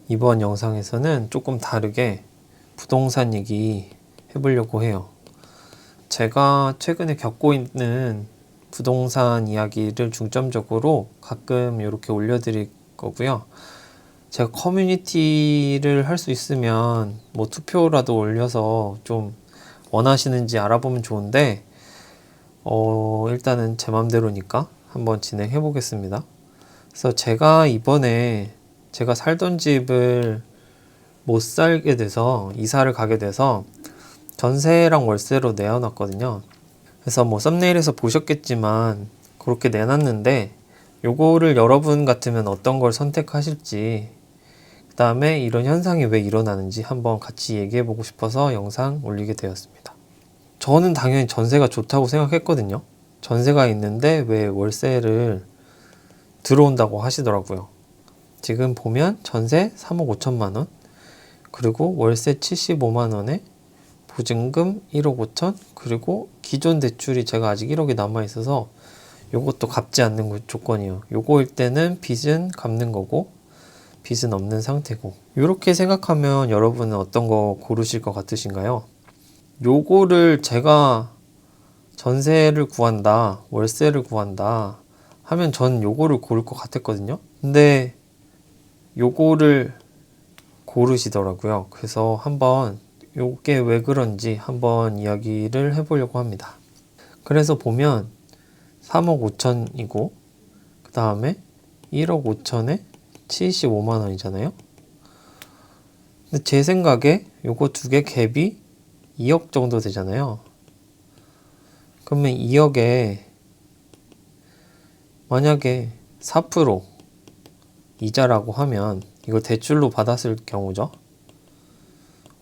이번 영상에서는 조금 다르게 부동산 얘기 해보려고 해요. 제가 최근에 겪고 있는 부동산 이야기를 중점적으로 가끔 이렇게 올려드릴 거고요. 제가 커뮤니티를 할 수 있으면 뭐 투표라도 올려서 좀 원하시는지 알아보면 좋은데 일단은 제 맘대로니까 한번 진행해 보겠습니다. 그래서 제가 이번에 제가 살던 집을 못 살게 돼서 이사를 가게 돼서 전세랑 월세로 내어놨거든요. 그래서 뭐 썸네일에서 보셨겠지만 그렇게 내놨는데 요거를 여러분 같으면 어떤 걸 선택하실지, 그 다음에 이런 현상이 왜 일어나는지 한번 같이 얘기해 보고 싶어서 영상 올리게 되었습니다. 저는 당연히 전세가 좋다고 생각했거든요. 전세가 있는데 왜 월세를 들어온다고 하시더라고요. 지금 보면 전세 3억 5천만 원, 그리고 월세 75만 원에 보증금 1억 5천, 그리고 기존 대출이 제가 아직 1억이 남아 있어서 요것도 갚지 않는 조건이에요. 요거일 때는 빚은 갚는 거고 빚은 없는 상태고, 이렇게 생각하면 여러분은 어떤 거 고르실 것 같으신가요? 요거를 제가 전세를 구한다, 월세를 구한다 하면 전 요거를 고를 것 같았거든요. 근데 요거를 고르시더라고요. 그래서 한번 요게 왜 그런지 한번 이야기를 해보려고 합니다. 그래서 보면 3억 5천이고 그 다음에 1억 5천에 75만 원이잖아요. 근데 제 생각에 요거 두 개 갭이 2억 정도 되잖아요. 그러면 2억에 만약에 4% 이자라고 하면, 이거 대출로 받았을 경우죠.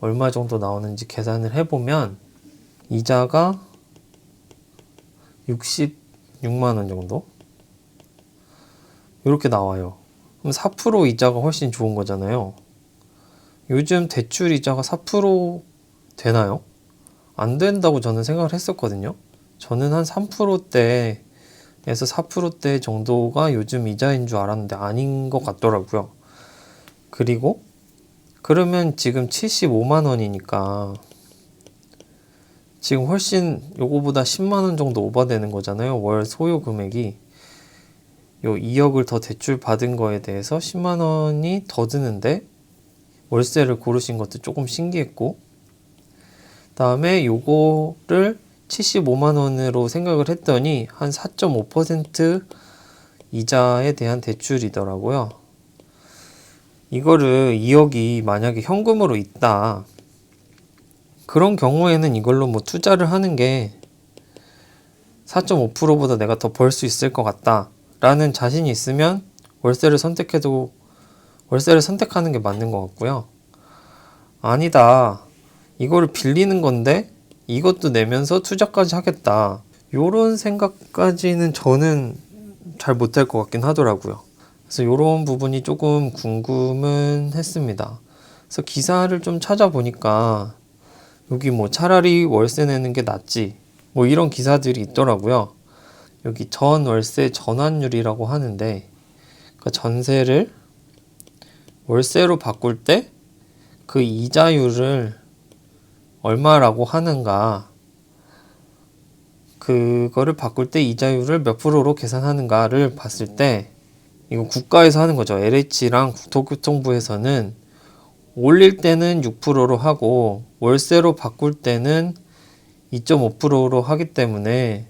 얼마 정도 나오는지 계산을 해보면 이자가 66만 원 정도? 이렇게 나와요. 그럼 4% 이자가 훨씬 좋은 거잖아요. 요즘 대출 이자가 4% 되나요? 안 된다고 저는 생각을 했었거든요. 저는 한 3%대에서 4%대 정도가 요즘 이자인 줄 알았는데 아닌 것 같더라고요. 그리고 그러면 지금 75만 원이니까 지금 훨씬 요거보다 10만 원 정도 오버되는 거잖아요. 월 소요 금액이. 요 2억을 더 대출 받은 거에 대해서 10만 원이 더 드는데 월세를 고르신 것도 조금 신기했고, 다음에 요거를 75만 원으로 생각을 했더니 한 4.5% 이자에 대한 대출이더라고요. 이거를 2억이 만약에 현금으로 있다, 그런 경우에는 이걸로 뭐 투자를 하는 게 4.5%보다 내가 더 벌 수 있을 것 같다 라는 자신이 있으면 월세를 선택하는 게 맞는 것 같고요. 아니다, 이거를 빌리는 건데 이것도 내면서 투자까지 하겠다, 요런 생각까지는 저는 잘 못할 것 같긴 하더라고요. 그래서 요런 부분이 조금 궁금은 했습니다. 그래서 기사를 좀 찾아보니까 여기 뭐 차라리 월세 내는 게 낫지, 뭐 이런 기사들이 있더라고요. 여기 전월세 전환율이라고 하는데, 그러니까 전세를 월세로 바꿀 때 그 이자율을 얼마라고 하는가, 그거를 바꿀 때 이자율을 몇 프로로 계산하는가를 봤을 때, 이거 국가에서 하는 거죠. LH랑 국토교통부에서는 올릴 때는 6%로 하고 월세로 바꿀 때는 2.5%로 하기 때문에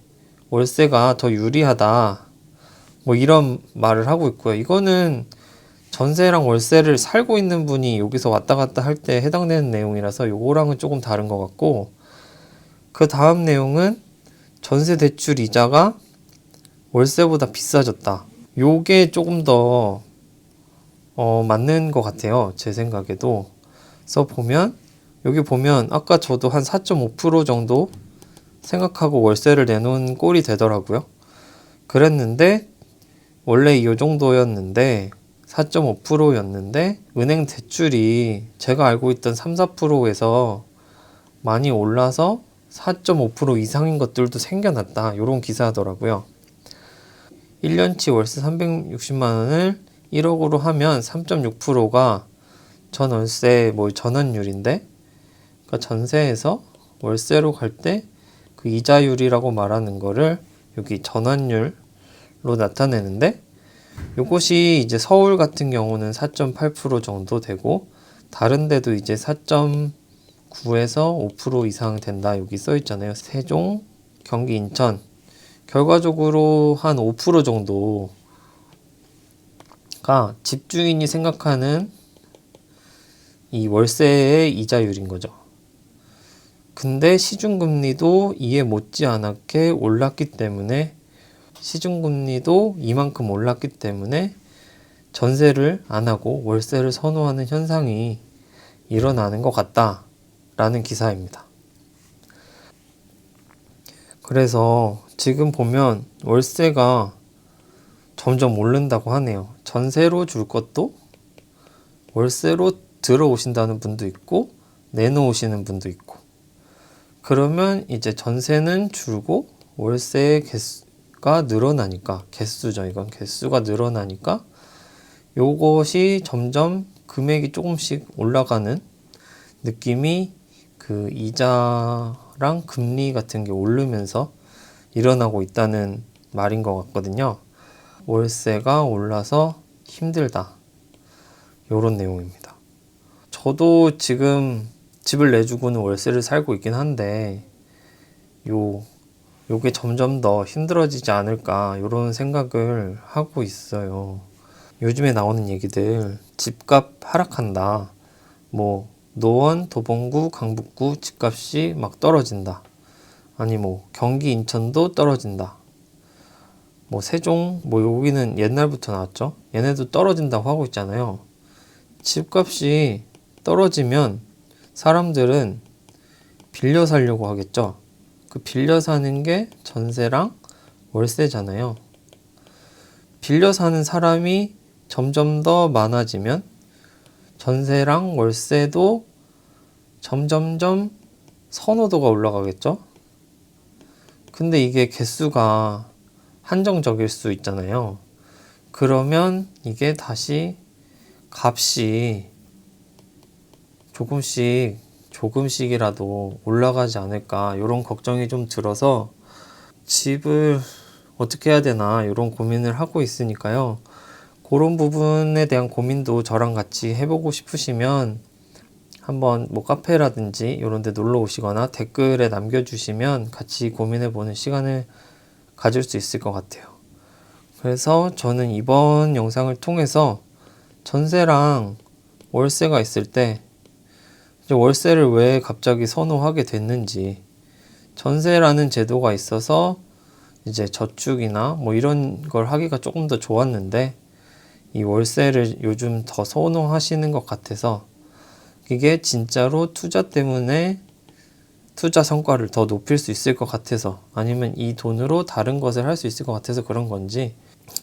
월세가 더 유리하다, 뭐 이런 말을 하고 있고요. 이거는 전세랑 월세를 살고 있는 분이 여기서 왔다 갔다 할 때 해당되는 내용이라서 요거랑은 조금 다른 것 같고, 그 다음 내용은 전세 대출 이자가 월세보다 비싸졌다, 요게 조금 더 맞는 것 같아요, 제 생각에도. 그래서 보면 여기 보면 아까 저도 한 4.5% 정도 생각하고 월세를 내놓은 꼴이 되더라고요. 그랬는데 원래 이 정도였는데 4.5%였는데 은행 대출이 제가 알고 있던 3, 4%에서 많이 올라서 4.5% 이상인 것들도 생겨났다, 이런 기사더라고요. 1년치 월세 360만 원을 1억으로 하면 3.6%가 전월세 전환율인데, 그러니까 전세에서 월세로 갈 때 그 이자율이라고 말하는 거를 여기 전환율로 나타내는데, 요것이 이제 서울 같은 경우는 4.8% 정도 되고, 다른 데도 이제 4.9에서 5% 이상 된다 여기 써 있잖아요. 세종, 경기, 인천. 결과적으로 한 5% 정도가 집주인이 생각하는 이 월세의 이자율인 거죠. 근데 시중금리도 이에 못지않게 올랐기 때문에, 시중금리도 이만큼 올랐기 때문에 전세를 안 하고 월세를 선호하는 현상이 일어나는 것 같다라는 기사입니다. 그래서 지금 보면 월세가 점점 오른다고 하네요. 전세로 줄 것도 월세로 들어오신다는 분도 있고 내놓으시는 분도 있고, 그러면 이제 전세는 줄고 월세의 개수가 늘어나니까, 개수죠, 이건 개수가 늘어나니까 요것이 점점 금액이 조금씩 올라가는 느낌이 그 이자랑 금리 같은 게 오르면서 일어나고 있다는 말인 것 같거든요. 월세가 올라서 힘들다, 요런 내용입니다. 저도 지금 집을 내주고는 월세를 살고 있긴 한데, 요게 점점 더 힘들어지지 않을까 요런 생각을 하고 있어요. 요즘에 나오는 얘기들, 집값 하락한다, 노원, 도봉구, 강북구 집값이 막 떨어진다, 아니 경기, 인천도 떨어진다, 세종, 여기는 옛날부터 나왔죠. 얘네도 떨어진다고 하고 있잖아요. 집값이 떨어지면 사람들은 빌려 살려고 하겠죠. 그 빌려 사는 게 전세랑 월세잖아요. 빌려 사는 사람이 점점 더 많아지면 전세랑 월세도 점점점 선호도가 올라가겠죠. 근데 이게 개수가 한정적일 수 있잖아요. 그러면 이게 다시 값이 조금씩이라도 올라가지 않을까, 이런 걱정이 좀 들어서 집을 어떻게 해야 되나 이런 고민을 하고 있으니까요. 그런 부분에 대한 고민도 저랑 같이 해보고 싶으시면 한번 카페라든지 이런 데 놀러 오시거나 댓글에 남겨주시면 같이 고민해보는 시간을 가질 수 있을 것 같아요. 그래서 저는 이번 영상을 통해서 전세랑 월세가 있을 때 월세를 왜 갑자기 선호하게 됐는지, 전세라는 제도가 있어서 이제 저축이나 이런 걸 하기가 조금 더 좋았는데, 이 월세를 요즘 더 선호하시는 것 같아서, 이게 진짜로 투자 때문에 투자 성과를 더 높일 수 있을 것 같아서, 아니면 이 돈으로 다른 것을 할 수 있을 것 같아서 그런 건지,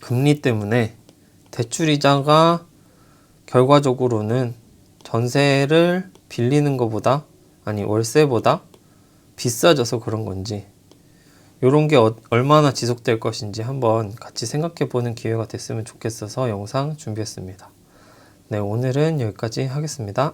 금리 때문에 대출이자가 결과적으로는 전세를 빌리는 것보다, 아니 월세보다 비싸져서 그런 건지, 이런 게 얼마나 지속될 것인지 한번 같이 생각해 보는 기회가 됐으면 좋겠어서 영상 준비했습니다. 네, 오늘은 여기까지 하겠습니다.